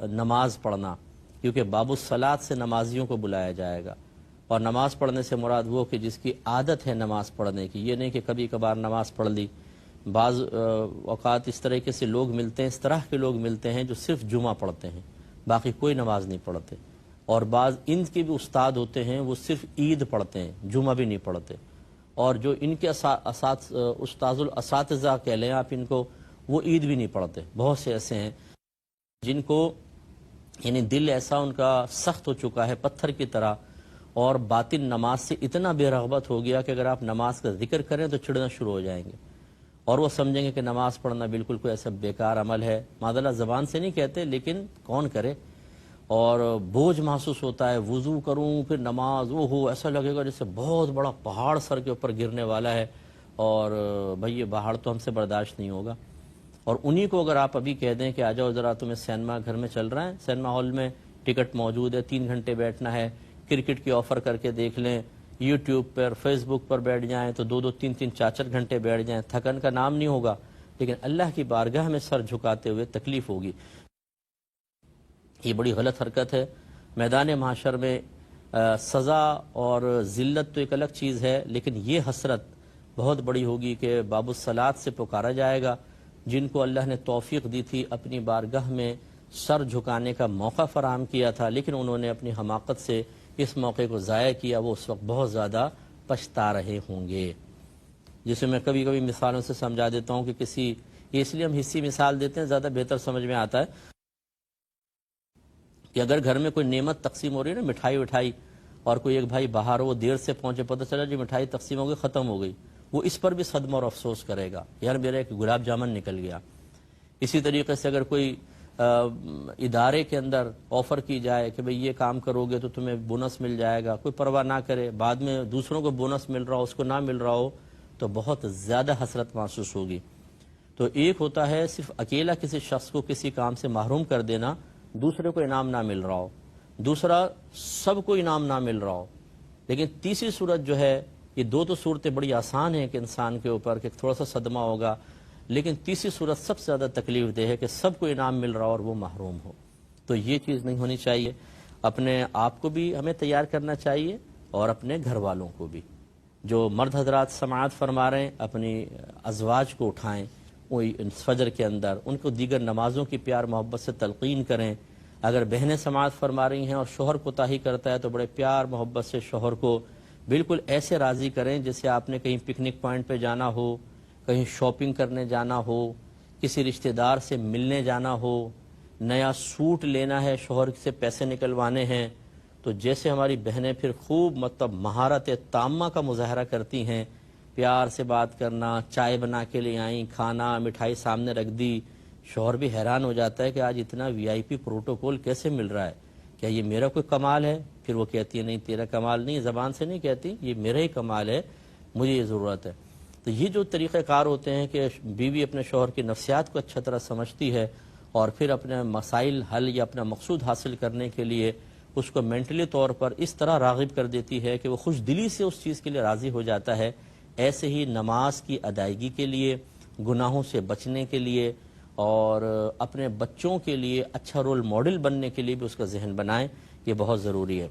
نماز پڑھنا، کیونکہ باب الصلاۃ سے نمازیوں کو بلایا جائے گا، اور نماز پڑھنے سے مراد وہ کہ جس کی عادت ہے نماز پڑھنے کی، یہ نہیں کہ کبھی کبھار نماز پڑھ لی۔ بعض اوقات اس طریقے سے لوگ ملتے ہیں، اس طرح کے لوگ ملتے ہیں جو صرف جمعہ پڑھتے ہیں، باقی کوئی نماز نہیں پڑھتے، اور بعض ان کے بھی استاد ہوتے ہیں وہ صرف عید پڑھتے ہیں، جمعہ بھی نہیں پڑھتے، اور جو ان کے استاذ الاساتذہ کہہ لیں آپ ان کو، وہ عید بھی نہیں پڑھتے۔ بہت سے ایسے ہیں جن کو یعنی دل ایسا ان کا سخت ہو چکا ہے پتھر کی طرح، اور باطن نماز سے اتنا بے رغبت ہو گیا کہ اگر آپ نماز کا ذکر کریں تو چڑنا شروع ہو جائیں گے، اور وہ سمجھیں گے کہ نماز پڑھنا بالکل کوئی ایسا بیکار عمل ہے۔ معذاللہ زبان سے نہیں کہتے لیکن کون کرے، اور بوجھ محسوس ہوتا ہے، وضو کروں پھر نماز، وہ ہو ایسا لگے گا جیسے بہت بڑا پہاڑ سر کے اوپر گرنے والا ہے، اور بھئی یہ پہاڑ تو ہم سے برداشت نہیں ہوگا۔ اور انہی کو اگر آپ ابھی کہہ دیں کہ آ جاؤ ذرا، تمہیں سینما گھر میں چل رہا ہے، سینما ہال میں ٹکٹ موجود ہے، 3 گھنٹے بیٹھنا ہے، کرکٹ کی آفر کر کے دیکھ لیں، یوٹیوب پر فیس بک پر بیٹھ جائیں تو 2 3 4 گھنٹے بیٹھ جائیں، تھکن کا نام نہیں ہوگا، لیکن اللہ کی بارگاہ میں سر جھکاتے ہوئے تکلیف ہوگی۔ یہ بڑی غلط حرکت ہے۔ میدان محشر میں سزا اور ذلت تو ایک الگ چیز ہے، لیکن یہ حسرت بہت بڑی ہوگی کہ باب الصلاۃ سے پکارا جائے گا، جن کو اللہ نے توفیق دی تھی، اپنی بارگاہ میں سر جھکانے کا موقع فراہم کیا تھا، لیکن انہوں نے اپنی حماقت سے اس موقع کو ضائع کیا، وہ اس وقت بہت زیادہ پچھتا رہے ہوں گے۔ جسے میں کبھی کبھی مثالوں سے سمجھا دیتا ہوں کہ اس لیے ہم حصی مثال دیتے ہیں، زیادہ بہتر سمجھ میں آتا ہے کہ اگر گھر میں کوئی نعمت تقسیم ہو رہی ہے نا، مٹھائی وٹھائی، اور کوئی ایک بھائی باہر ہو، وہ دیر سے پہنچے، پتہ چلا جی مٹھائی تقسیم ہو گئی، ختم ہو گئی، وہ اس پر بھی صدمہ اور افسوس کرے گا، یار میرا ایک گلاب جامن نکل گیا۔ اسی طریقے سے اگر کوئی ادارے کے اندر آفر کی جائے کہ بھئی یہ کام کرو گے تو تمہیں بونس مل جائے گا، کوئی پرواہ نہ کرے، بعد میں دوسروں کو بونس مل رہا ہو، اس کو نہ مل رہا ہو، تو بہت زیادہ حسرت محسوس ہوگی۔ تو ایک ہوتا ہے صرف اکیلا کسی شخص کو کسی کام سے محروم کر دینا، دوسرے کو انعام نہ مل رہا ہو، دوسرا سب کو انعام نہ مل رہا ہو، لیکن تیسری صورت جو ہے، یہ دو تو صورتیں بڑی آسان ہیں کہ انسان کے اوپر کہ تھوڑا سا صدمہ ہوگا، لیکن تیسری صورت سب سے زیادہ تکلیف دہ ہے کہ سب کو انعام مل رہا ہو اور وہ محروم ہو۔ تو یہ چیز نہیں ہونی چاہیے۔ اپنے آپ کو بھی ہمیں تیار کرنا چاہیے، اور اپنے گھر والوں کو بھی۔ جو مرد حضرات سماعت فرما رہے ہیں، اپنی ازواج کو اٹھائیں وہی فجر کے اندر، ان کو دیگر نمازوں کی پیار محبت سے تلقین کریں۔ اگر بہنیں سماعت فرما رہی ہیں اور شوہر کوتاہی کرتا ہے تو بڑے پیار محبت سے شوہر کو بالکل ایسے راضی کریں جیسے آپ نے کہیں پکنک پوائنٹ پہ جانا ہو، کہیں شاپنگ کرنے جانا ہو، کسی رشتہ دار سے ملنے جانا ہو، نیا سوٹ لینا ہے، شوہر سے پیسے نکلوانے ہیں، تو جیسے ہماری بہنیں پھر خوب مہارت تامہ کا مظاہرہ کرتی ہیں، پیار سے بات کرنا، چائے بنا کے لے آئیں، کھانا مٹھائی سامنے رکھ دی، شوہر بھی حیران ہو جاتا ہے کہ آج اتنا وی آئی پی پروٹوکول کیسے مل رہا ہے، کیا یہ میرا کوئی کمال ہے؟ پھر وہ کہتی ہے نہیں تیرا کمال نہیں، زبان سے نہیں کہتی، یہ میرا ہی کمال ہے، مجھے یہ ضرورت ہے۔ تو یہ جو طریقہ کار ہوتے ہیں کہ بیوی اپنے شوہر کی نفسیات کو اچھا طرح سمجھتی ہے، اور پھر اپنے مسائل حل یا اپنا مقصود حاصل کرنے کے لیے اس کو مینٹلی طور پر اس طرح راغب کر دیتی ہے کہ وہ خوش دلی سے اس چیز کے لیے راضی ہو جاتا ہے۔ ایسے ہی نماز کی ادائیگی کے لیے، گناہوں سے بچنے کے لیے، اور اپنے بچوں کے لیے اچھا رول ماڈل بننے کے لیے بھی اس کا ذہن بنائیں، یہ بہت ضروری ہے۔